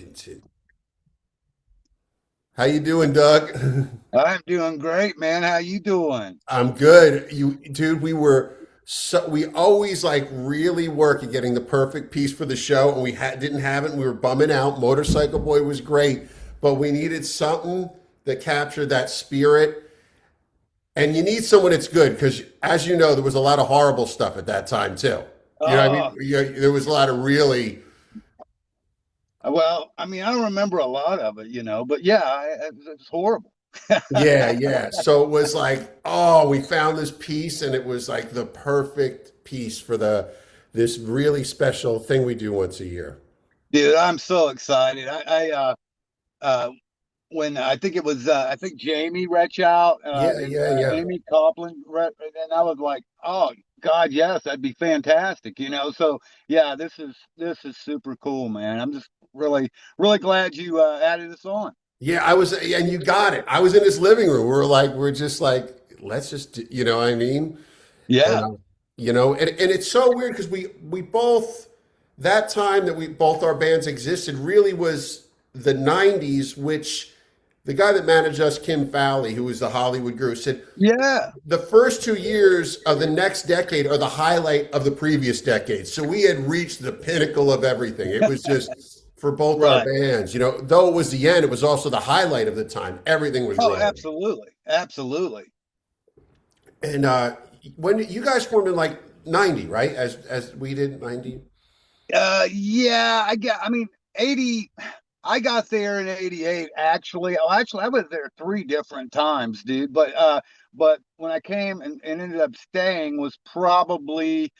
Continue. How you doing, Doug? I'm doing great, man. How you doing? I'm good. Dude, we always like really work at getting the perfect piece for the show, and didn't have it, and we were bumming out. Motorcycle Boy was great, but we needed something that captured that spirit. And you need someone that's good because, as you know, there was a lot of horrible stuff at that time too. You know, what I mean, Oh, there was a lot of really, well, I mean, I don't remember a lot of it, but yeah, it's horrible. yeah, yeah. So it was like, oh, we found this piece, and it was like the perfect piece for this really special thing we do once a year. Dude, I'm so excited. Uh, when I think it was, I think Jamie reached out, Yeah, and yeah, yeah. Amy Copeland, and I was like, oh God, yes, that'd be fantastic. So yeah, this is super cool, man. I'm just really glad you added us on. Yeah, and you got it. I was in his living room. We're just like, let's just, you know what I mean? And, Yeah, and it's so weird because we both, that time that we both our bands existed really was the 90s, which the guy that managed us, Kim Fowley, who was the Hollywood guru, said yeah. the first 2 years of the next decade are the highlight of the previous decade. So we had reached the pinnacle of everything. It was just for both our Right. bands, though it was the end, it was also the highlight of the time. Everything was Oh, rolling. absolutely. Absolutely. And when you guys formed in like 90, right? As we did 90. Yeah, I mean, 80, I got there in 88, actually. Oh, actually, I was there three different times, dude. But when I came and ended up staying was probably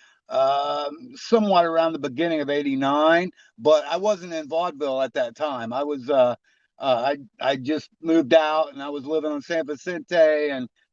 somewhat around the beginning of 89, but I wasn't in Vaudeville at that time. I just moved out and I was living on San Vicente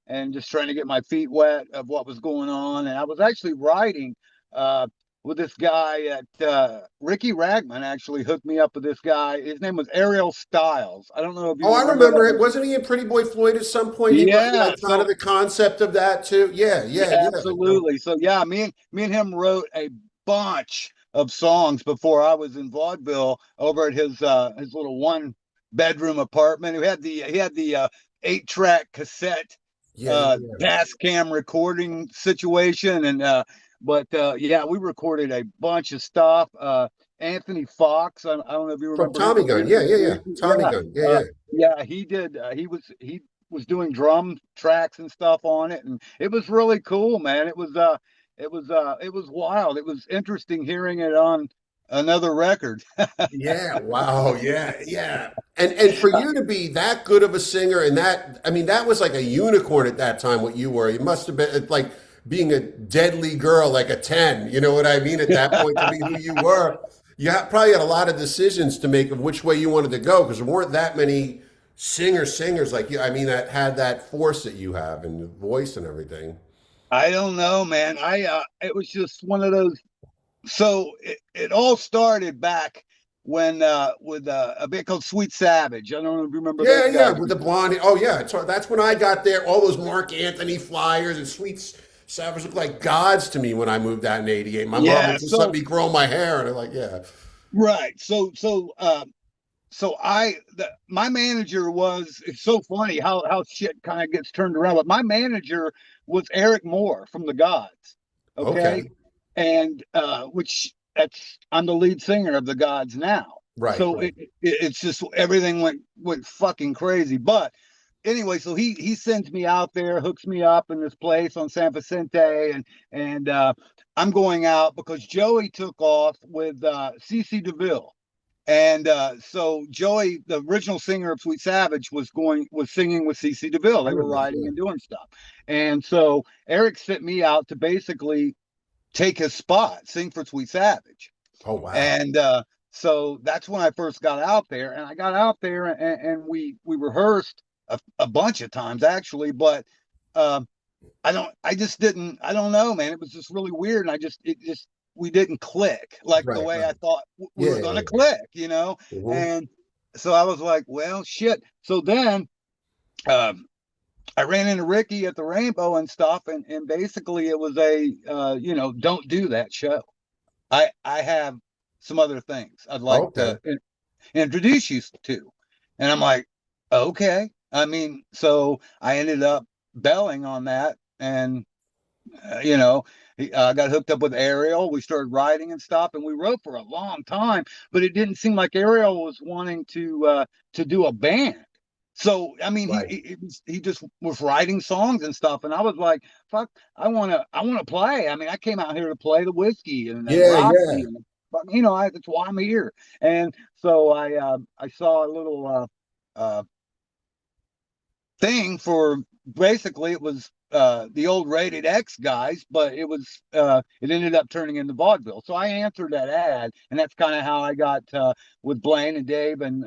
and just trying to get my feet wet of what was going on. And I was actually writing uh with this guy at Ricky Ragman actually hooked me up with this guy. His name was Ariel Styles. I don't know if you Oh, I remember remember that. it. Wasn't he in Pretty Boy Floyd at some point? He was Yeah, like kind of so the concept of that too. Yeah, yeah, yeah. absolutely. So yeah, me and him wrote a bunch of songs before I was in vaudeville over at his little one bedroom apartment. He had the 8-track cassette Yeah, yeah. gas cam recording situation and but yeah, we recorded a bunch of stuff. Anthony Fox, I don't know if you From remember him Tommy from Gun. Yeah, yeah, yeah. Tommy yeah. Gun. Yeah, uh yeah. yeah, he did. He was doing drum tracks and stuff on it, and it was really cool, man. It was wild. It was interesting hearing it on another record. Yeah, wow, yeah, yeah. And for you to be that good of a singer and that, I mean, that was like a unicorn at that time, what you were. You must have been it's like being a deadly girl, like a 10, you know what I mean, at that point to be who you were. Probably had a lot of decisions to make of which way you wanted to go because there weren't that many singers like you. I mean, that had that force that you have and the voice and everything. I don't know, man. It was just one of those. So it all started back when with a bit called Sweet Savage. I don't know if you remember Yeah, those yeah, guys. with the blonde. Oh, yeah. So that's when I got there. All those Mark Anthony flyers and Sweet Savage looked like gods to me when I moved out in '88. My mom Yeah. would just let So me grow my hair, and I'm like, yeah. right. My manager was. It's so funny how shit kind of gets turned around. But my manager was Eric Moore from the Gods. Okay, Okay. and which that's I'm the lead singer of the Gods now. Right, So right. it's just everything went fucking crazy. But anyway, so he sends me out there, hooks me up in this place on San Vicente, and I'm going out because Joey took off with CC DeVille. And so Joey, the original singer of Sweet Savage, was singing with CC DeVille. I They were remember. writing Yeah. and doing stuff. And so Eric sent me out to basically take his spot, sing for Sweet Savage. Oh, wow. And so that's when I first got out there. And I got out there and we rehearsed a bunch of times actually, but um, I don't know, man. It was just really weird. And we didn't click like the Right, way I right. thought we Yeah, were going yeah. to click. Hmm. And so I was like, well, shit. So then um, I ran into Ricky at the Rainbow and stuff. And basically it was don't do that show. I have some other things I'd like Okay. introduce you to. And I'm like, okay. I mean, so I ended up belling on that, and you know, got hooked up with Ariel. We started writing and stuff, and we wrote for a long time. But it didn't seem like Ariel was wanting to do a band. So I mean, Right. he just was writing songs and stuff, and I was like, "Fuck, I wanna play." I mean, I came out here to play the whiskey and Yeah, Roxy, yeah, and but that's why I'm here. And so I saw a little uh, thing for basically it was the old Rated X guys, but it ended up turning into Vaudeville. So I answered that ad, and that's kind of how I got with Blaine and Dave and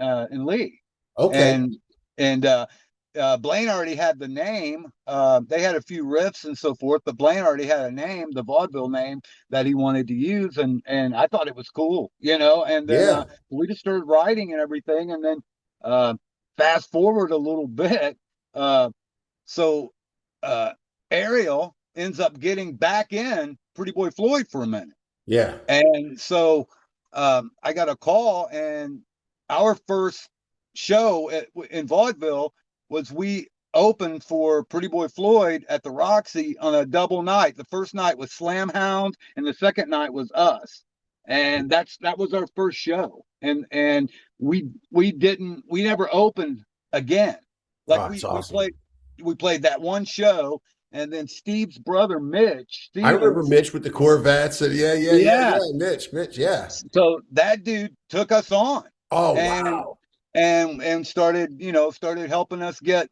Lee. okay, And and Blaine already had the name. They had a few riffs and so forth, but Blaine already had a name, the Vaudeville name that he wanted to use, and I thought it was cool, And then yeah, we just started writing and everything, and then uh, fast forward a little bit. Uh, so uh, Ariel ends up getting back in Pretty Boy Floyd for a minute. yeah, And so I got a call, and our first show in Vaudeville was we opened for Pretty Boy Floyd at the Roxy on a double night. The first night was Slam Hound, and the second night was us. And that was our first show. And we never opened again. Like oh, it's we awesome. played that one show, and then Steve's brother Mitch I remember Stevens. Mitch with the Corvettes, and yeah, yeah, yeah, Yeah, yeah, Mitch, yeah. so that dude took us on, Oh, and wow. started helping us get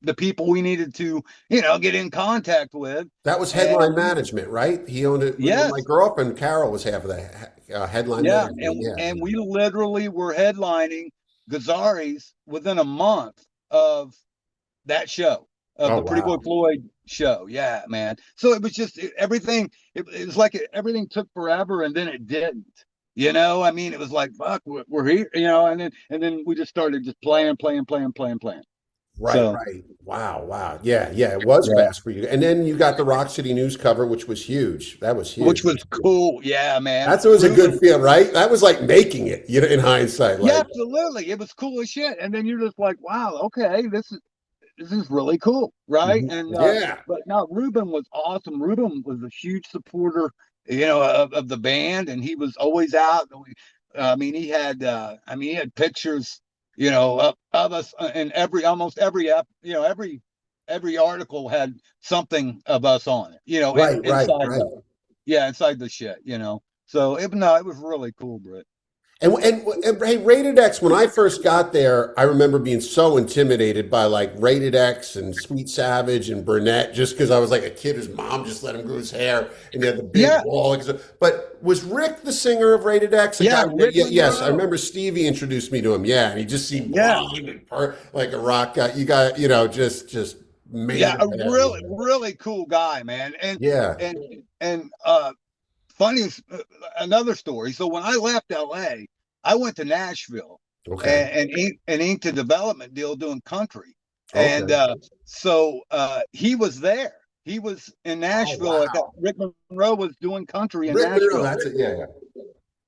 the people we needed to get in contact with. That was Headline And Management, right? He owned it. Well, my yes, girlfriend Carol was half of the Headline yeah, Management. Yeah, and we literally were headlining Gazzari's within a month of that show, of oh, the Pretty Boy wow. Floyd show. Yeah, man. So it was just everything. It was like everything took forever, and then it didn't. I mean, it was like, fuck, we're here. And then we just started just playing, playing, playing, playing, playing. Right, So right. Wow, wow. Yeah, yeah. It was yeah, fast for you, and then you got the Rock City News cover, which was huge. That was which huge. was cool. Yeah, man. That's always a good Ruben. feel, right? That was like making it, in hindsight. Yeah, Like, absolutely. It was cool as shit. And then you're just like, wow, okay, this is really cool, right? mhm. And Yeah, but no, Ruben was awesome. Ruben was a huge supporter, of the band, and he was always out. I mean, he had pictures, of us in almost every every article had something of us on it, right, right, inside right. inside the shit. So no, it was really cool, Britt. And hey, Rated X, when I first got there, I remember being so intimidated by like Rated X and Sweet Savage and Burnett, just because I was like a kid whose mom just let him grow his hair and he had the big Yeah, wall. But was Rick the singer of Rated X? A guy? yeah, Rick Yes, I Monroe. remember Stevie introduced me to him. Yeah, and he just seemed Yeah, blonde and like a rock guy. You got, just made yeah, a of hair. really, really cool guy, man. And Yeah. and and funny another story. So when I left LA, I went to Nashville Okay. and inked a development deal doing country. And Okay. he was there. He was in Oh Nashville at that. wow. Rick Monroe was doing country in Rick Monroe, Nashville. that's it. Yeah. Yeah.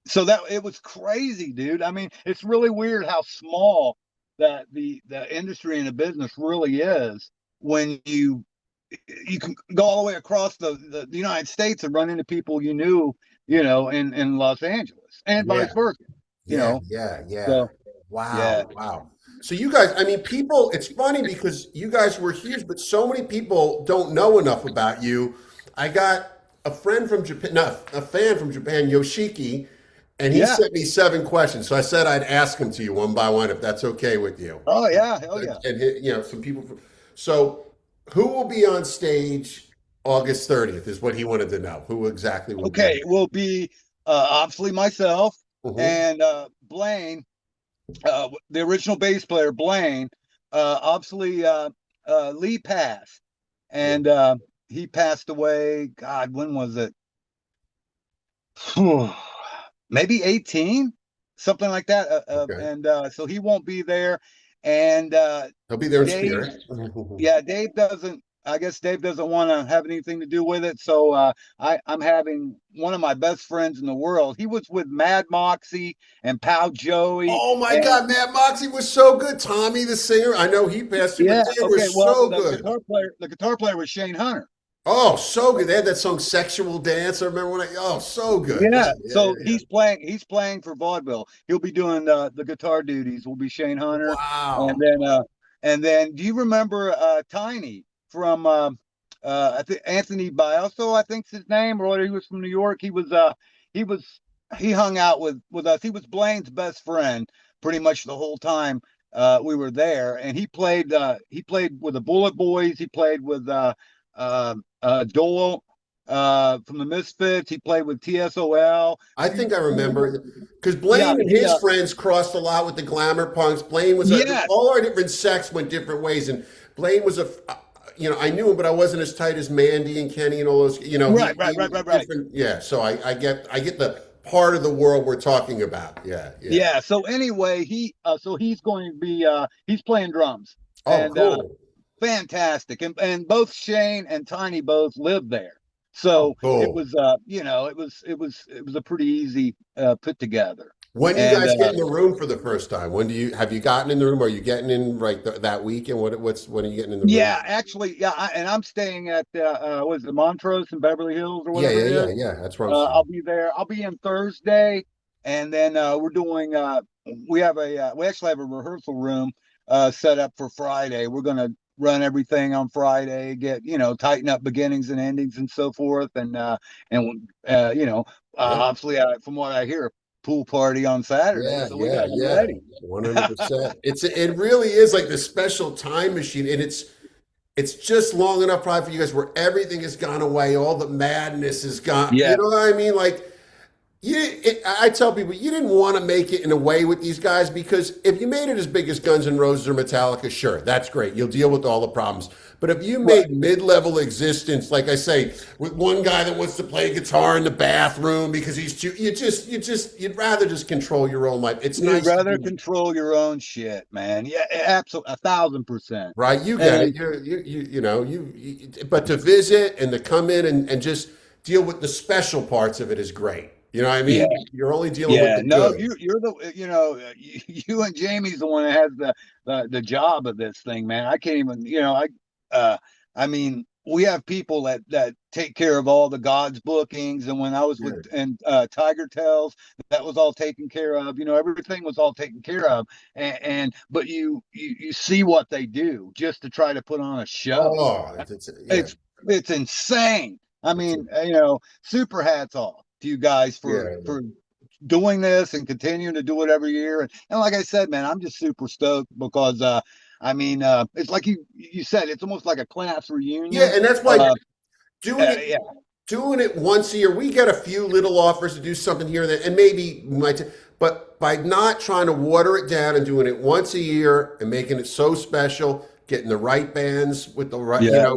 So that it was crazy, dude. I mean, it's really weird how small that the industry and the business really is when you can go all the way across the United States and run into people you knew, in Los Angeles and Yeah. vice versa, you Yeah, know. yeah, yeah. So Wow, yeah, wow. So you guys, I mean, people, it's funny because you guys were huge, but so many people don't know enough about you. I got a friend from Japan, no, a fan from Japan, Yoshiki, and he yeah. sent me 7 questions. So I said I'd ask them to you one by one if that's okay with you. Oh yeah, hell yeah. And some people from, so who will be on stage August 30th is what he wanted to know. Who exactly will be Okay, on? it will be obviously myself Mhm. and Blaine, the original bass player Blaine. Obviously, Lee passed, Yeah. and he passed away. God, when was it? Maybe 18, something like that. Okay. And so he won't be there. And He'll be there in Dave, spirit. yeah, Dave doesn't. I guess Dave doesn't want to have anything to do with it. So I'm having one of my best friends in the world. He was with Mad Moxie and Pal Joey. Oh my And God, Matt Moxie was so good. Tommy, the singer, I know he passed through, but yeah, they were okay. Well, so good. the guitar player was Shane Hunter. Oh, so good. They had that song "Sexual Dance." I remember when oh, so good. Yeah, Yeah. yeah, yeah, So yeah. he's playing for Vaudeville. He'll be doing the guitar duties. Will be Shane Hunter. And Wow. then do you remember Tiny from I think Anthony Bielso, I think's his name, or he was from New York. He was he hung out with us. He was Blaine's best friend pretty much the whole time we were there, and he played with the Bullet Boys. He played with Dole from the Misfits. He played with TSOL. I think I remember because Yeah, Blaine and his friends crossed a lot with the glamour punks. Blaine was yes, all our different sects went different ways, and Blaine was I knew him, but I wasn't as tight as Mandy and Kenny and all those. He was right. different. Yeah, so I get the part of the world we're talking about. Yeah, yeah. Yeah. So anyway, he's going to be he's playing drums Oh, and cool. fantastic. And both Shane and Tiny both live there. Oh, So it cool. was it was a pretty easy put together. When do you And guys get in the room for the first time? When do you have you gotten in the room? Are you getting in that week? And when are you getting in the room? yeah, actually, yeah, and I'm staying at what is it, Montrose in Beverly Hills or Yeah, whatever yeah, it yeah, is. yeah. That's what I'm saying. I'll be there. I'll be in Thursday, and then we're doing. We actually have a rehearsal room set up for Friday. We're gonna run everything on Friday, get tighten up beginnings and endings and so forth, and Yeah. obviously from what I hear, pool party on Saturday, Yeah, so we yeah, got to be yeah. ready. 100%. It really is like the special time machine, and it's just long enough probably for you guys where everything has gone away, all the madness is gone. You Yeah, know what I mean? Like I tell people you didn't want to make it in a way with these guys because if you made it as big as Guns N' Roses or Metallica, sure, that's great. You'll deal with all the problems. But if you right. made mid-level existence, like I say, with one guy that wants to play guitar in the bathroom because he's too, you'd rather just control your own life. It's You'd nice to rather do, control your own shit, man. Yeah, absolutely, 1,000%. right? You get it. And But to visit and to come in and just deal with the special parts of it is great. You know what I yeah, mean? You're only dealing with yeah. the No, good. you're the you and Jamie's the one that has the job of this thing, man. I can't even uh I mean we have people that take care of all the God's bookings, and when I was with Yeah. and Tiger Tales, that was all taken care of. Everything was all taken care of, and but you see what they do just to try to put on a show. Oh, yeah, It's insane. I it's mean, super hats off to you guys yeah, for doing this and continuing to do it every year. And like I said, man, I'm just super stoked because I mean, it's like you said, it's almost like a class yeah, reunion. and that's why Uh, doing it yeah, doing it once a year. We get a few little offers to do something here and there, and maybe we might. But by not trying to water it down and doing it once a year and making it so special, getting the right bands with the right, yeah,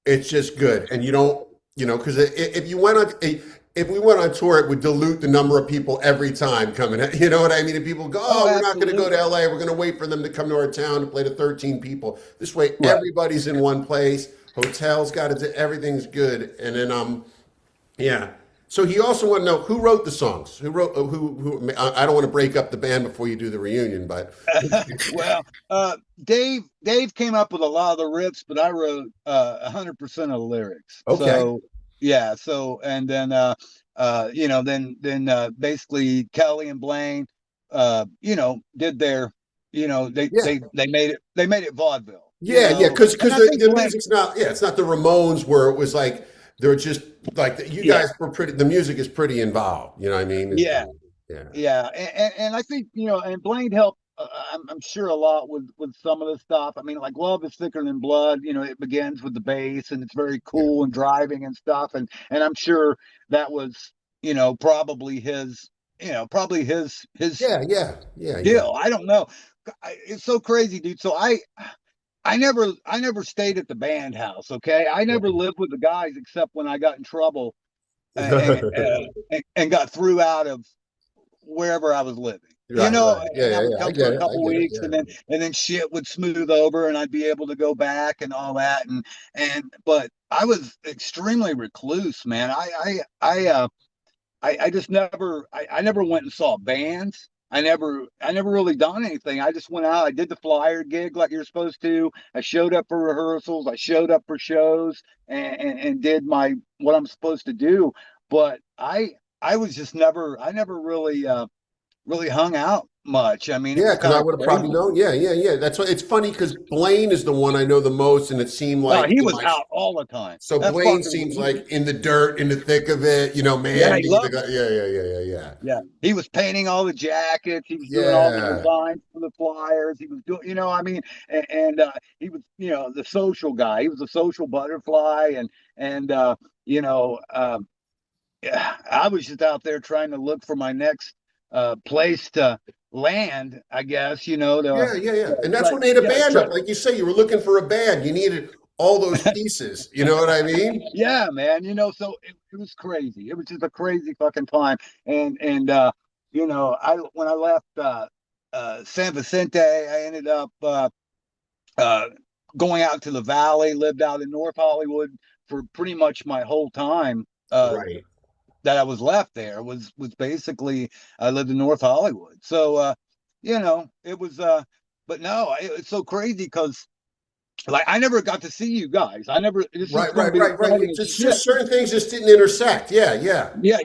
it's just good. And you don't, because if you went on, if we went on tour, it would dilute the number of people every time coming. You know what I mean? If people go, oh, oh, we're not going to go to absolutely, LA, we're going to wait for them to come to our town to play to 13 people. This way, right. everybody's in one place. Hotels got it. Everything's good. And then, yeah. So he also want to know who wrote the songs. Who wrote? I don't want to break up the band before you do the reunion, but Well, Dave came up with a lot of the riffs, but I wrote 100% of the lyrics. okay. So yeah, so and then basically Kelly and Blaine did their Yeah. they made it vaudeville, Yeah, yeah, because and I think the Blaine, music's not, yeah, it's not the Ramones where it was like they're just like you yeah, guys were pretty. The music is pretty involved. You know what I mean? yeah, Yeah, yeah, and I think and Blaine helped. I'm sure a lot with some of the stuff. I mean, like Love is Thicker Than Blood. It begins with the bass, and it's very yeah, cool and driving and stuff. And I'm sure that was probably his yeah, yeah, yeah. You got deal. I don't know. It's so crazy, dude. So I never stayed at the band house. Okay, I never lived with the guys except when I got in trouble and it. and got threw out of wherever I was living. Right, right. Yeah, and I yeah, would yeah. I come for get a it. I couple get it. weeks, Yeah. and then shit would smooth over, and I'd be able to go back and all that, but I was extremely recluse, man. I just I never went and saw bands. I never really done anything. I just went out. I did the flyer gig like you're supposed to. I showed up for rehearsals. I showed up for shows and did my what I'm supposed to do. But I was just I never really really hung out much. I mean, it Yeah, was because kind I of would have probably crazy. known. Yeah, yeah, yeah. That's what it's funny because Blaine is the one I know the most, and it seemed Oh, like he in was my out all the time. so That Blaine fucker. seems like in the dirt, in the thick of it. You know, Yeah, he Mandy, the loved guy. it. Yeah, yeah, yeah, yeah, Yeah, he was painting all the jackets. He was doing all the yeah, designs for the flyers. He was doing, I mean, he was, the social guy. He was a social butterfly, and you know, yeah, I was just out there trying to look for my next place to land. I guess yeah, yeah, yeah. And that's try, what made a yeah, band try, up. Like you say, you were looking for a band. You needed all those pieces. You know what I mean? yeah, man. So it was crazy. It was just a crazy fucking time. And I when I left San Vicente, I ended up uh, going out to the valley, lived out in North Hollywood for pretty much my whole time Right. that I was left there was basically I lived in North Hollywood. So it was but no, it's so crazy because like I never got to see you guys. I never this is Right, gonna right, be right, right. exciting It's as just, shit. just certain things just didn't intersect. Yeah, yeah, Yeah.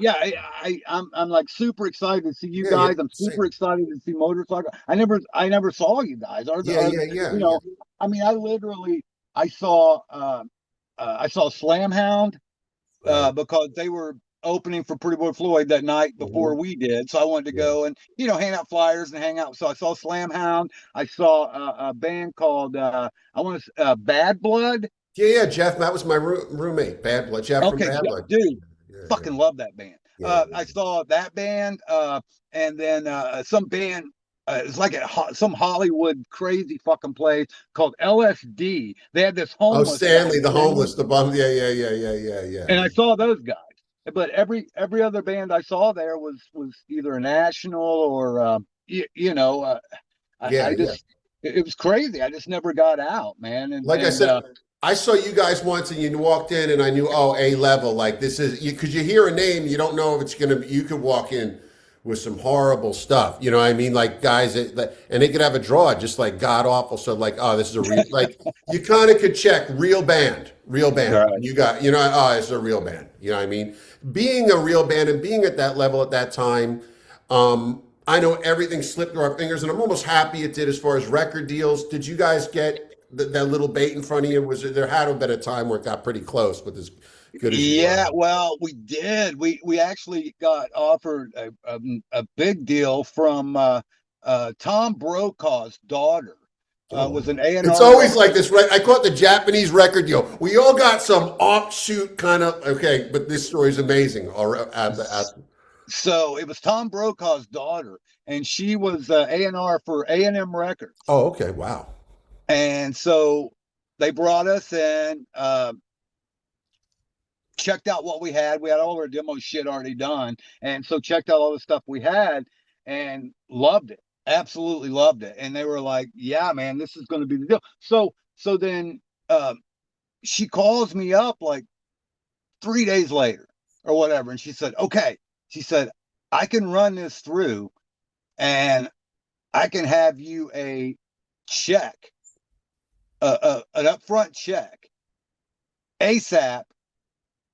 I'm like super excited to see you yeah, yeah. guys. I'm super Same. excited to see motorcycle. I never saw you guys. Yeah, yeah, yeah, yeah. I mean, I literally I saw I saw Slam Hound Right. because they were opening for Pretty Boy Floyd that night before Hmm. we did. So I wanted to Yeah. go and hand out flyers and hang out. So I saw Slam Hound. I saw a band called I want to Bad Blood. Yeah, yeah. Jeff, that was my roommate, Bad Blood. Jeff from Okay, Bad Blood. dude, Yeah, yeah, fucking love that band. yeah, I saw that band, and then some band. It's like some Hollywood crazy fucking place called LSD. They had this oh, homeless guy Stanley, the singing, homeless, the bum. Yeah, yeah, yeah, yeah, yeah, yeah. and I saw those guys. But every other band I saw there was either a national or Yeah, I yeah. just it was crazy. I just never got out, man. Like I said, I saw you guys once and you walked in and I knew, oh, A level. Like this is, because you hear a name, you don't know if it's going to be, you could walk in with some horrible stuff. You know what I mean? Like guys and they could have a draw just like god awful. So like, oh, this is a real, like you kind of could check real band, real band. Right. You got, oh, it's a real band. You know what I mean? Being a real band and being at that level at that time, I know everything slipped through our fingers, and I'm almost happy it did as far as record deals. Did you guys get that little bait in front of you? Was there had to have been a time where it got pretty close with as good as you were? Yeah, well, we did. We actually got offered a big deal from Tom Brokaw's daughter. Oh, Was an A and it's R always like record. this, right? I call it the Japanese record deal. We all got some offshoot kind of okay, but this story is amazing. All right, So it was Tom Brokaw's daughter, and she was A&R for A&M Records. oh, okay, wow. And so they brought us in, checked out what we had. We had all our demo shit already done, and so checked out all the stuff we had and loved it. Absolutely loved it. And they were like, "Yeah, man, this is going to be the deal." So then she calls me up like 3 days later or whatever, and she said, "Okay," she said, "I can run this through, and I can have you a check, an upfront check, ASAP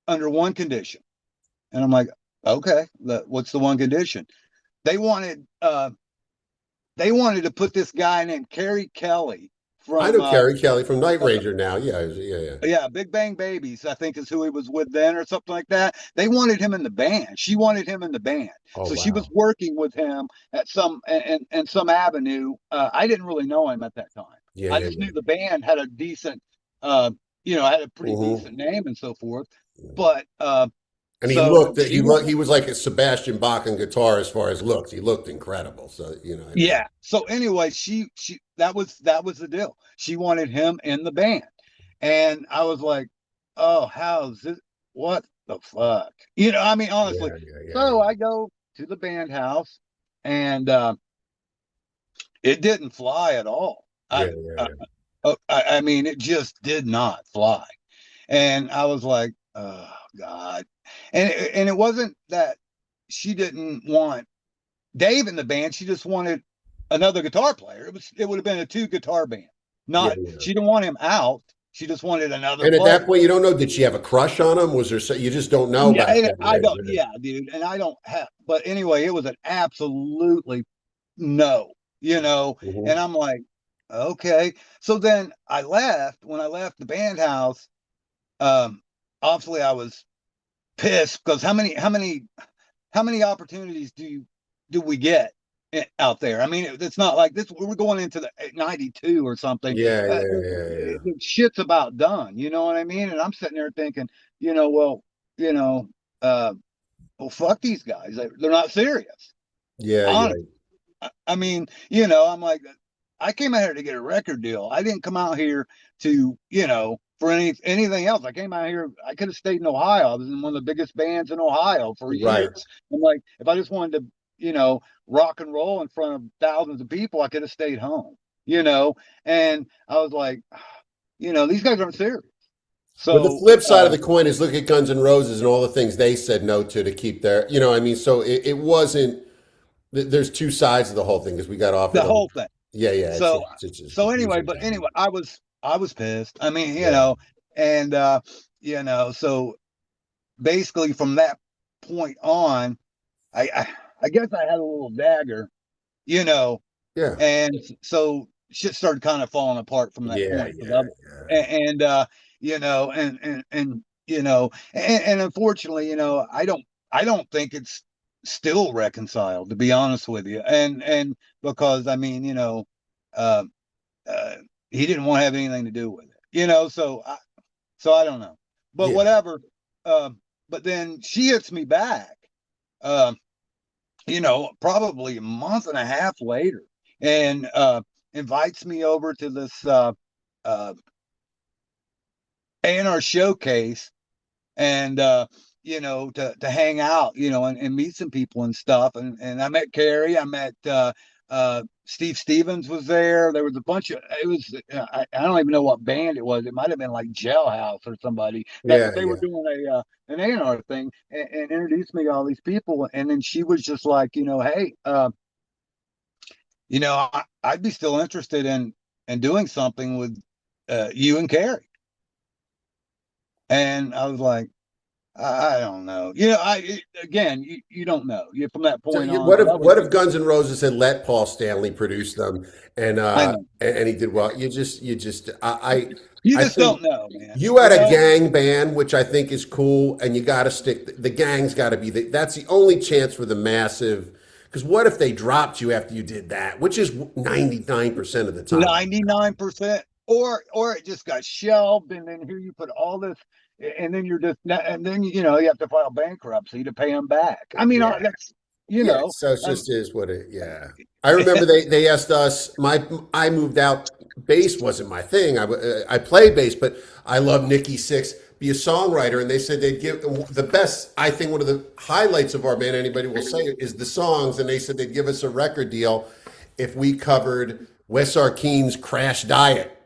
under one condition." And I'm like, "Okay, what's the one condition?" They wanted uh, they wanted to put this guy named Kerry Kelly I from know Carrie Kelly from Night Ranger now. Yeah, yeah, yeah. yeah, Big Bang Babies, I think is who he was with then or something like that. They wanted him in the band. She wanted him in the band. Oh, So she was wow. working with him at some avenue. I didn't really know him at that time. Yeah, I yeah, just yeah. knew the band had a decent uh, had a pretty Hmm. decent name and so forth. But And he so looked she he was like a Sebastian Bach on guitar as far as looks. He looked incredible. So I mean, yeah. So anyway, she that was the deal. She wanted him in the band. And I was like, "Oh, how's this? What the fuck?" I mean, honestly. yeah, yeah, yeah, So yeah. I go to the band house and it didn't fly at all. Yeah, I, yeah, I mean, it just did not fly. And I was like, oh God. And it wasn't that she didn't want Dave in the band. She just wanted another guitar player. It would have been a two guitar band. yeah, Not yeah. she didn't want him out. She just wanted another And at that player. point, you don't know. Did she have a crush on him? Was there? You just don't know Yeah, back and then, I right? don't. Yeah, dude, and I don't have. But anyway, it was an absolutely no. And Mhm. I'm like, okay. So then I left. When I left the band house, um, obviously I was pissed because how many opportunities do we get out there? I mean, it's not like this. We're going into the 92 or something. Yeah, yeah, yeah, yeah. The shit's about done. You know what I mean? And I'm sitting there thinking, well, you know, uh, well, fuck these guys. They're not serious. Yeah, Honest. yeah, I mean, I'm like, I came out here to get a record deal. I didn't come out here to, for anything else. I came out here. I could have stayed in Ohio. I was in one of the biggest bands in Ohio for right. years. I'm like, if I just wanted to, rock and roll in front of thousands of people, I could have stayed home. And I was like, these guys aren't serious. But the So, flip side of the coin is look at Guns N' Roses and all the things they said no to keep their, I mean, so it wasn't. There's two sides of the whole thing because we got the offered them. whole thing. Yeah, yeah, So, it's just so anyway, confusing but time. anyway, I was pissed. I mean, Yeah, and so basically from that point on, I guess I had a little dagger, you know, yeah, and so shit started kind of falling apart from that yeah, point. yeah, yeah, And unfortunately, I don't think it's still reconciled, to be honest with you. And because I mean, uh, uh, he didn't want to have anything to do with it, so I don't know, but yeah. whatever. But then she hits me back, um, probably a month and a half later, and invites me over to this uh, A&R showcase, and to hang out, and meet some people and stuff. And I met Carrie. I met Steve Stevens was there. There was a bunch of it was I don't even know what band it was. It might have been like Jailhouse or somebody that, Yeah, but they were yeah. doing an A&R thing, and introduced me to all these people. And then she was just like, hey, I'd be still interested in doing something with you and Carrie. And I was like, I don't know. Again, you don't know. From that So point on, what so if that was, Guns N' Roses had let Paul Stanley produce them and I know. he did well? You just You I just think don't know, man. you had a gang band, which I think is cool, and you got to stick. The gang's got to be that's the only chance for the massive. Because what if they dropped you after you did that, which is 99% of the time. 99%, or it just got shelved, and then here you put all this, and then you're just, and then you have to file bankruptcy to pay them back. I mean, Yeah. that's Yeah, so it um, just is what it. Yeah, I remember they asked us. I moved out. Bass wasn't my thing. I play bass, but I love Nikki Sixx. Be a songwriter, and they said they'd give the best. I think one of the highlights of our band, anybody will say it, is the songs, and they said they'd give us a record deal if we covered Wes Arkeen's "Crash Diet."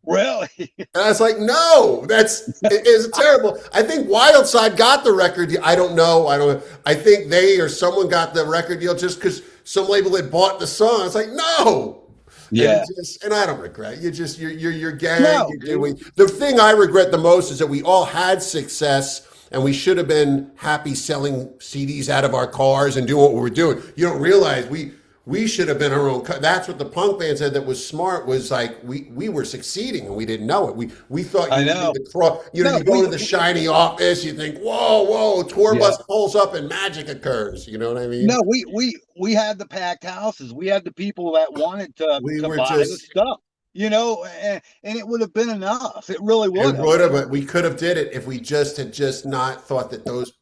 really. And I was like, no, it is terrible. I think Wildside got the record deal. I don't know. I think they or someone got the record deal just because some label had bought the song. I was like, no. Yeah. And I don't regret. You're gang. No, You're dude. doing the thing I regret the most is that we all had success and we should have been happy selling CDs out of our cars and doing what we were doing. You don't realize we should have been our own. That's what the punk band said. That was smart. Was like we were succeeding and we didn't know it. We thought I you needed know. to cross. No, You go into the shiny office. You think, whoa, tour yeah. bus pulls up and magic occurs. You know what I mean? No, we had the packed houses. We had the people that wanted to We to were buy the just. stuff, and it would have been enough. It really would It have. would have, but we could have did it if we just had just not thought that those.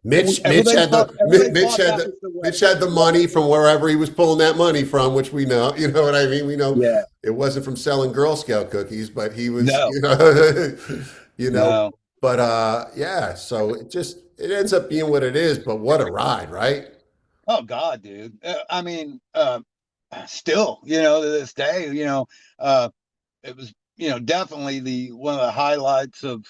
Everybody thought that was the way. Mitch had the money from wherever he was pulling that money from, which we know. You know what I mean? We know Yeah. it wasn't from selling Girl Scout cookies, but he was, No. you know. No. But yeah. So it ends up being what it is. But what a ride, right? Oh God, dude. I mean, still, to this day, it was, definitely the one of the highlights of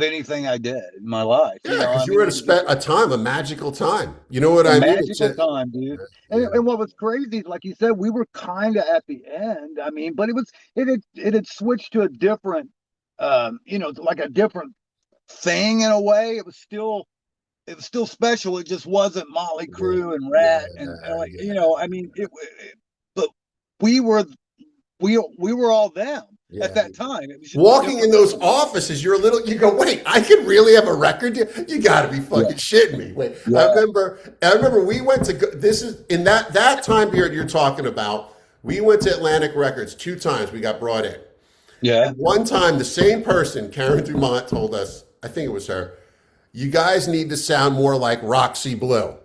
anything I did in my life. Yeah, I because you mean, were at a time, a magical time. You know what a I mean? It's magical time, dude. And, yeah, and what was crazy is, like you said, we were kind of at the end. I mean, but it had switched to a different, like a different thing in a way. It was still special. It just wasn't Motley yeah, Crue and yeah, Rat and like, yeah, I mean, but we were we were all them at yeah. that time. It was just a Walking in different those time. offices, you go, wait, I could really have a record deal? You got to be Yeah, fucking shitting me. Wait, yeah, I remember we went to, this is in that time period you're talking about, we went to Atlantic Records 2 times, we got brought in. yeah, And one time, the same person, Karen Dumont, told us, I think it was her, you guys need to sound more like Roxy Blue.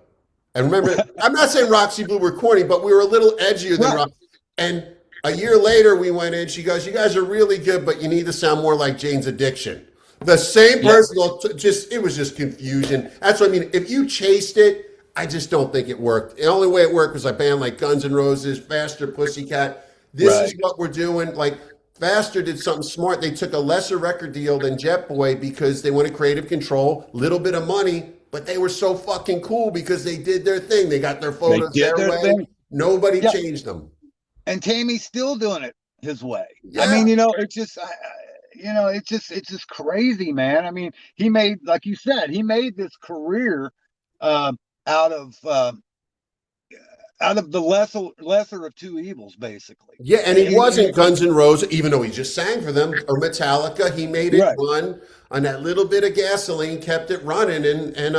And remember, I'm not saying Roxy Blue were corny, but we were a little edgier than right. Roxy. And a year later, we went in. She goes, "You guys are really good, but you need to sound more like Jane's Addiction." The same Yeah, person, just it was just confusion. That's what I mean. If you chased it, I just don't think it worked. The only way it worked was a band like Guns N' Roses, Faster, Pussycat. This is right. what we're doing. Like Faster did something smart. They took a lesser record deal than Jet Boy because they wanted creative control, little bit of money, but they were so fucking cool because they did their thing. They got their They photos did their their way. thing. Nobody Yeah, changed them. and Tammy's still doing it his way. I Yeah. mean, it's just, it's just crazy, man. I mean, he made, like you said, he made this career uh, out of uh, out of the lesser of two evils, basically. Yeah, and he And wasn't Guns N' Roses, even though he just sang for them, or Metallica. He made it right, run on that little bit of gasoline, kept it running, and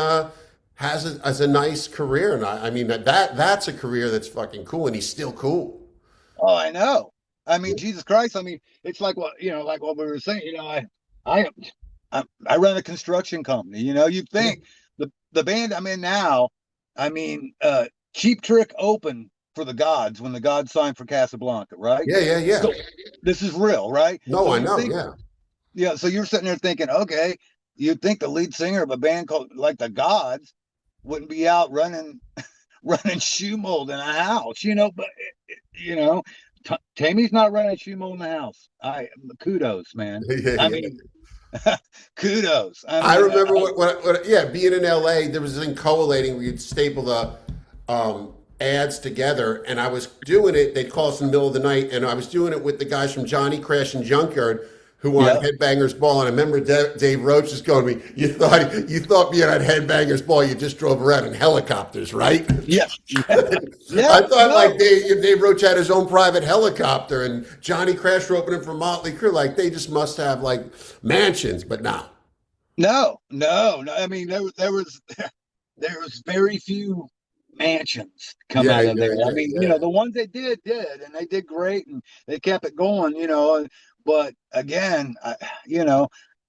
has it as a nice career. And I mean that's a career that's fucking cool, and he's still cool. oh, I know. I mean, Jesus Christ. I mean, it's like like what we were saying. I I run a construction company. You'd Yeah, think the band I'm in now. I mean, Cheap Trick opened for the Gods when the Gods signed for Casablanca, right? yeah, yeah, yeah. So this is real, right? No, So I you know. think, Yeah, yeah. So you're sitting there thinking, okay, you'd think the lead singer of a band called like the Gods wouldn't be out running shoe mold in a house, but you know, Tammy's not running shoe mold in the house. Kudos, man. yeah, I yeah. mean, kudos. I I mean, remember yeah, being in LA, there was this thing collating where you'd staple the ads together, and I was doing it. They'd call us in the middle of the night, and I was doing it with the guys from Johnny Crash and Junkyard who were on yeah, Headbangers Ball. And I remember Dave Roach just going to me, you thought being on Headbangers Ball, you just drove around in helicopters, right? yeah, yeah, I yeah. thought like No, Dave Roach had his own private helicopter, and Johnny Crash were opening for Motley Crue. Like they just must have like mansions, but nah. no, no, no. I mean, there was very few mansions come Yeah, out of there. yeah, I yeah, mean, yeah. the ones they did, and they did great, and they kept it going. But again,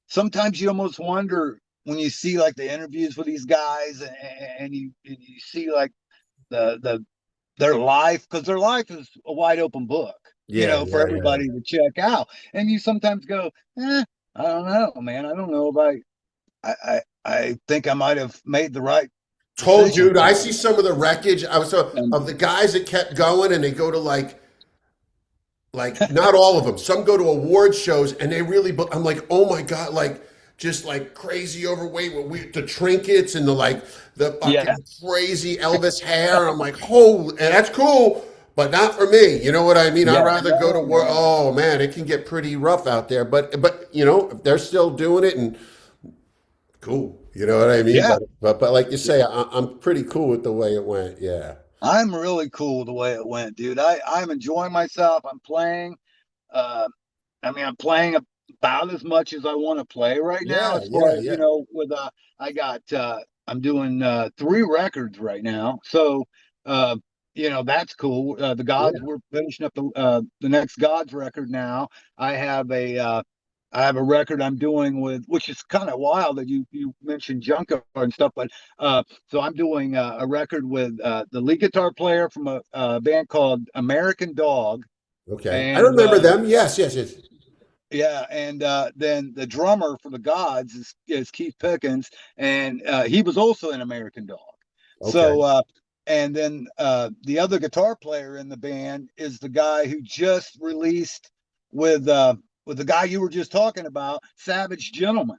sometimes you almost wonder when you see like the interviews with these guys, and you see like the their life, because their life is a wide open book, Yeah, for yeah, yeah. everybody to check out. And you sometimes go, I don't know, man. I don't know if I think I might have made the right Told decision you, I there. see some of the wreckage. I was And of the guys that kept going, and they go to like not all of them. Some go to award shows, and they really. I'm like, oh my god, like just like crazy overweight with the trinkets and the yeah, fucking crazy Elvis hair. I'm like, oh, and that's cool, but not for me. You know what I mean? I'd yeah, rather go to no, work. man. Oh man, it can get pretty rough out there. But if they're still doing it and cool. You know what I mean? Yeah, But like you say, I'm pretty cool with the way it went. Yeah. I'm really cool the way it went, dude. I'm enjoying myself. I'm playing. Uh, I mean, I'm playing about as much as I want to play right now. Yeah, As far yeah, as yeah. with I got I'm doing 3 records right now, so uh, that's cool. The Gods, Yeah. we're finishing up the next Gods record now. I have a record I'm doing with, which is kind of wild that you mentioned Junker and stuff, but so I'm doing a record with the lead guitar player from a band called American Dog, Okay. I and remember them. Yes, yes, yes. yeah, and then the drummer for the Gods is Keith Pickens, and he was also an American Dog. Okay. So and then the other guitar player in the band is the guy who just released with the guy you were just talking about, Savage Gentleman.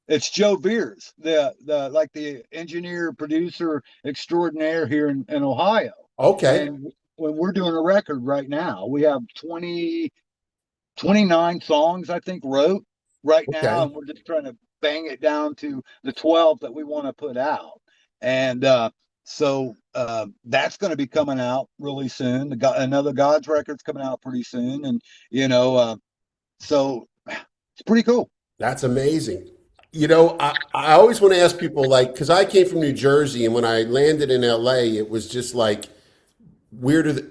It's Joe Beers, the like the engineer producer extraordinaire here in Ohio. Okay. And when we're doing a record right now, we have 29 songs, I think, wrote right now, Okay. and we're just trying to bang it down to the 12 that we want to put out. And that's going to be coming out really soon. Another God's record's coming out pretty soon, and so it's pretty cool. That's amazing. I always want to ask people like, because I came from New Jersey, and when I landed in LA, it was just like weirder,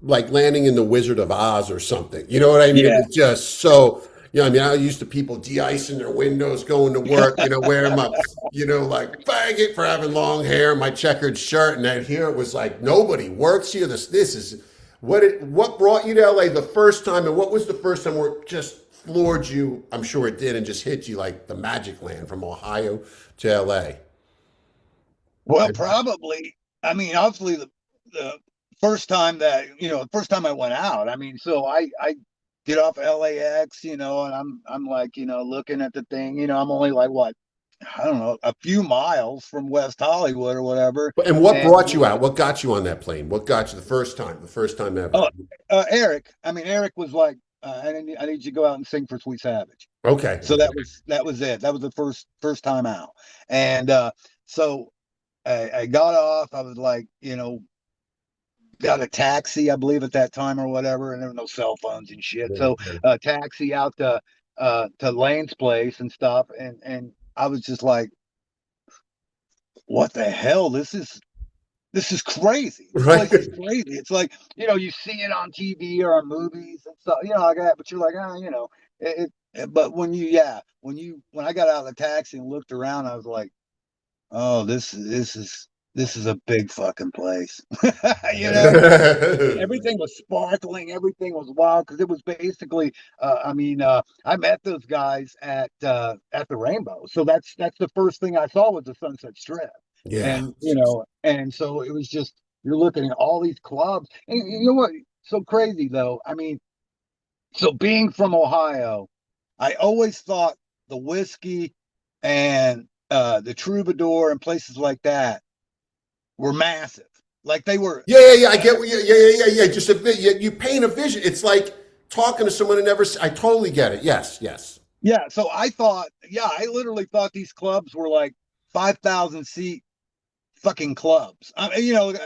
like landing in the Wizard of Oz or something. You know what I mean? It Yeah. was just so, I mean, I used to people de-icing their windows, going to work, wearing my, like faggot for having long hair, my checkered shirt. And then here it was like, nobody works here. This is what brought you to LA the first time, and what was the first time where it just floored you? I'm sure it did, and just hit you like the magic land from Ohio to LA. Well, probably. I mean, obviously the first time the first time I went out. I mean, so I get off LAX, and I'm like, looking at the thing. I'm only like what, I don't know, a few miles from West Hollywood or whatever. And what And brought you out? What got you on that plane? What got you the first time? The first time ever? oh, Eric. I mean, Eric was like, I need you to go out and sing for Sweet Savage. Okay. So Okay. that was it. That was the first time out. And so I got off. I was like, got a taxi, I believe, at that time or whatever, and there were no cell phones and shit. Yeah, So yeah. taxi out to Lane's place and stuff, and I was just like, what the hell? This is crazy. This Right. place is crazy. It's like, you see it on TV or on movies and stuff, like that, but you're like, but when I got out of the taxi and looked around, I was like, oh, this is a big fucking place. you know, Everything was sparkling, everything was wild because it was basically. I met those guys at the Rainbow, so that's the first thing I saw was the Sunset Strip, Yeah. and so it was just you're looking at all these clubs, and you know what? So crazy though. I mean, so being from Ohio, I always thought the whiskey and the Troubadour and places like that were massive. Like they were. Yeah, yeah, yeah. I get what you. Yeah, yeah, yeah, yeah. Just a bit. You paint a vision. It's like talking to someone who never. I totally get it. Yes, yes. Yeah. So I literally thought these clubs were like 5,000 seat fucking clubs. I mean,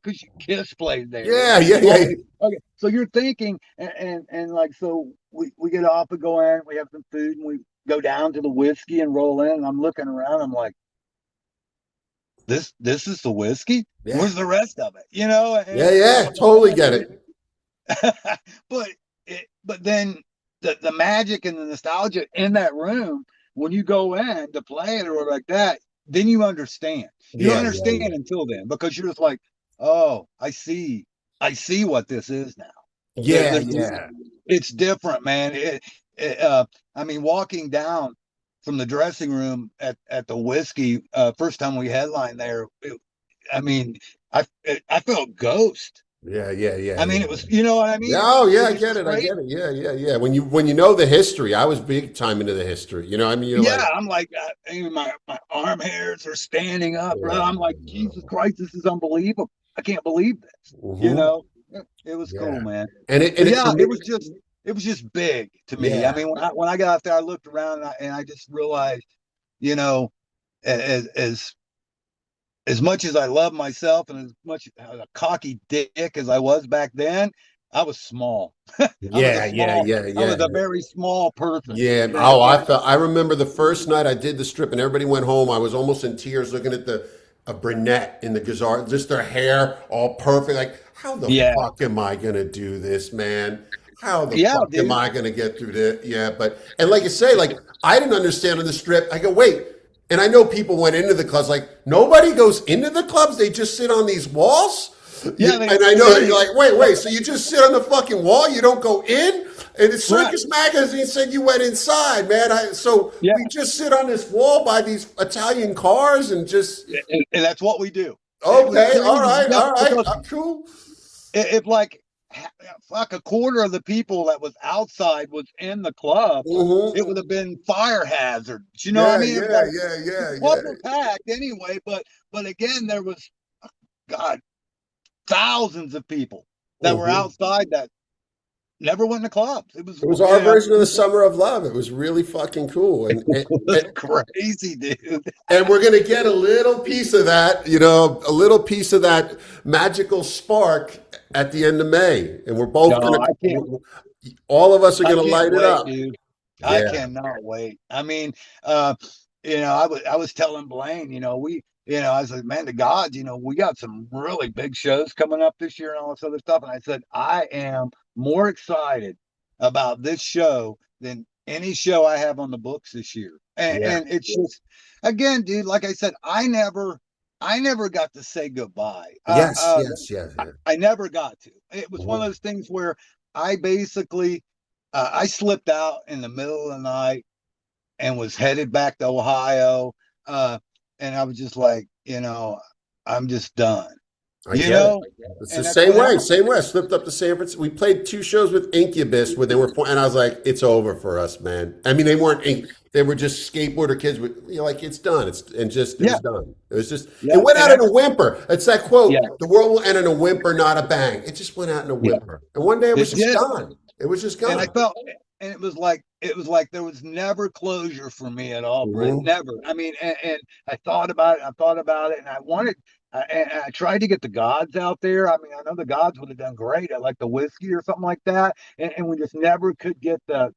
because Kiss played there. Yeah, yeah, yeah. Okay. So you're thinking, and like, so we get off and go in, we have some food, and we go down to the whiskey and roll in. And I'm looking around, I'm like, this is the whiskey. Yeah, Where's the rest of it? You know, yeah, and yeah. Totally get it. but but then the magic and the nostalgia in that room when you go in to play it or like that, then you understand. You don't Yeah, yeah, understand until then because you're just like, oh, I see what this is now. yeah, yeah. It's different, man. I mean, walking down from the dressing room at the whiskey first time we headlined there, I mean, I felt ghost. Yeah, yeah, yeah, I mean, yeah. it was, you know what I Yeah, mean? oh yeah, It I was get it. I crazy. get it. Yeah, yeah, yeah. When you know the history, I was big time into the history. I mean, you're like, Yeah, I'm like, my arm hairs are standing up, bro. yeah, I'm like, Jesus Christ, this is unbelievable. I can't believe this. You hmm, know, it was cool, yeah. man. And But it for yeah, me, it was just big to me. I yeah, mean, when I got out there, I looked around and I just realized, you know, as as much as I love myself and as much a cocky dick as I was back then, I was small. yeah, yeah, yeah, I was yeah. a very small person. Yeah. That, Oh, that I remember the first night I did the strip and everybody went home. I was almost in tears looking at the a brunette in the Gazar, just her hair all perfect. Like, how the yeah, fuck am I gonna do this, man? How the yeah, fuck am dude. I gonna get through this? Yeah, but and like you say, like I didn't understand on the strip. I go, wait, and I know people went into the clubs. Like nobody goes into the clubs; they just sit on these walls. Yeah, And I know that you're like, wait, wait. So you just sit on the fucking wall? You don't go in? And the right. Circus Magazine said you went inside, man. So Yeah, we just sit on this wall by these Italian cars and just and that's what we do. It was Okay, all crazy. right, Yeah, all right, because cool. it like fuck a quarter of the people that was outside was in the club. Hmm. It would have been fire hazards. You know what I Yeah, mean? It was yeah, like yeah, yeah, the yeah. clubs were packed anyway, but again, there was God thousands of people that were Hmm. outside that never went to clubs. It It was was our version of the Summer of Love. It was really fucking cool, it was crazy, dude. and we're gonna get a little piece of that, a little piece of that magical spark at the end of May, and we're both No, gonna, I can't. all of us are I gonna can't light it wait, up. dude. I Yeah, cannot wait. I mean, uh, I was telling Blaine, I was like, man, to God, we got some really big shows coming up this year and all this other stuff. And I said, I am more excited about this show than any show I have on the books this year. And, yeah. and it's just, again, dude, like I said, I never got to say goodbye. Yes, yes, yes, I, yes. I never got to. It was one of Mhm. those things where I basically I slipped out in the middle of the night and was headed back to Ohio. Uh, and I was just like, I'm just done. I You get it. know, It's the and that's same what way. happened. Same way. I slipped up to San Francisco. We played two shows with Incubus where they were, and I was like, "It's over for us, man." I mean, they weren't. They were just skateboarder kids. With you're like, "It's done." It Yeah, was done. It was just. It yeah, went and out in a that's whimper. It's that yeah, quote: "The world will end in a whimper, not a bang." It just went out in a yeah. whimper, and one day it was It just did, gone. It was just and I gone. felt, and it was like there was never closure for me at all, Britt. Hmm. Never. I mean, and I thought about it. I thought about it, and I wanted. And I tried to get the gods out there. I mean, I know the gods would have done great at like the whiskey or something like that, and we just never could get the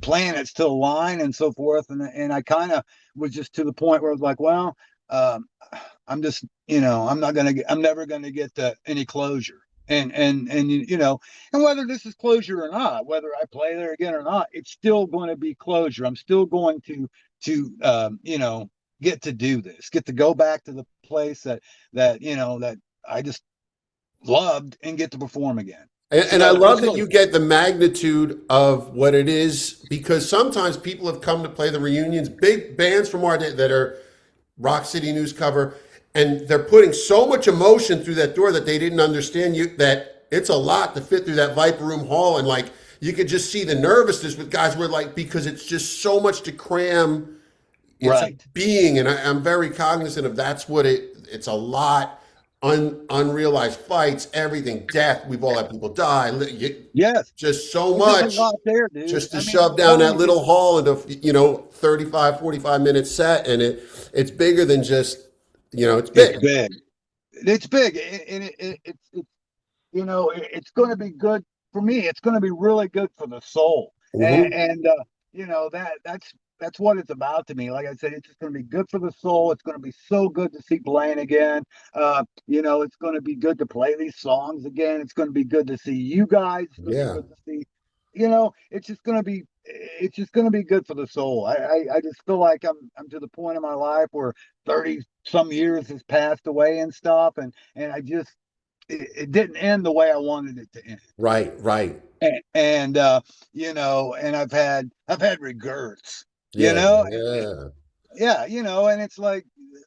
planets to align and so forth. And I kind of was just to the point where I was like, well, um, I'm just, I'm never gonna get to any closure. And whether this is closure or not, whether I play there again or not, it's still going to be closure. I'm still going to get to do this, get to go back to the place that I just loved and get to perform again. And I So love it's that really you get the magnitude of what it is because sometimes people have come to play the reunions, big bands from our day that are Rock City News cover, and they're putting so much emotion through that door that they didn't understand you that it's a lot to fit through that Viper Room hall, and like you could just see the nervousness with guys were like because it's just so much to cram into right. being, and I'm very cognizant of that's what it's a lot. Unrealized fights, everything, death. We've all had people die. Yes. Just so Well, there's a much lot there, dude. just to I mean, shove down that only little just hall into 35 45 minute set, and it's bigger than just it's it's big. big. It's big, and it's going to be good for me. It's going to be really good for the soul, and, Hmm. and that's what it's about to me. Like I said, it's just going to be good for the soul. It's going to be so good to see Blaine again. It's going to be good to play these songs again. It's going to be good to see you guys. It's going to be Yeah, good to see. It's just going to be good for the soul. I just feel like I'm to the point in my life where 30 some years has passed away and stuff, and it didn't end the way I wanted it to end. right, right. And I've had regrets, you Yeah, know, yeah. yeah, and it's like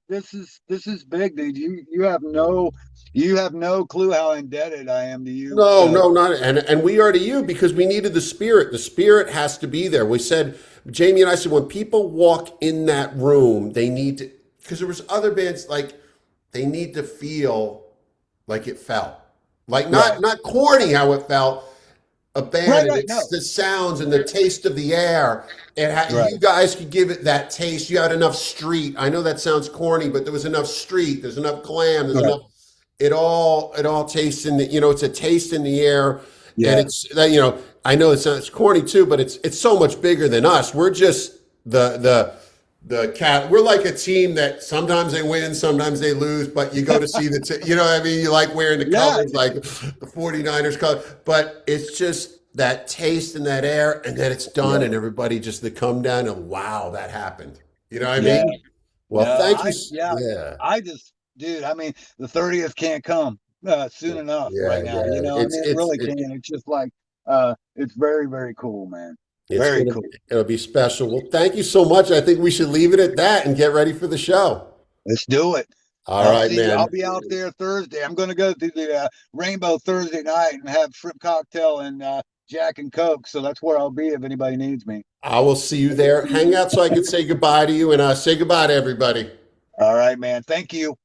this is big, dude. You have no clue how indebted I am to you. No, no, not and we are to you because we needed the spirit. The spirit has to be there. We said, Jamie and I said, when people walk in that room, they need to because there was other bands like they need to feel like it felt. Like Right, not corny how it felt, a band right, and right. it's No, the sounds and the taste of the air. You right, guys could give it that taste. You had enough street. I know that sounds corny, but there was enough street. There's enough glam. There's right. enough. It all tastes in the. It's a taste in the air, and Yeah, it's that. I know it sounds corny too, but it's so much bigger than us. We're just the cat. We're like a team that sometimes they win, sometimes they lose, but you go to see you know what I mean? You like wearing the yeah, colors like the 49ers color, but it's just that taste and that air and then it's done yeah, and everybody just the come down and wow, that happened. You know what I yeah. mean? Well, No, thank you. yeah, Yeah. dude. I mean, the 30th can't come soon enough Yeah, right now. yeah. I mean, it really can. It's just like, it's very, very cool, man. It's Very gonna cool. it'll be special. Well, thank you so much. I think we should leave it at that and get ready for the show. Let's do it. All right, I'll man. be out there Thursday. I'm going to go to the Rainbow Thursday night and have shrimp cocktail and Jack and Coke. So that's where I'll be if anybody needs me. I will see you there. Hang out so I can say goodbye to you and say goodbye to everybody. All right, man. Thank you.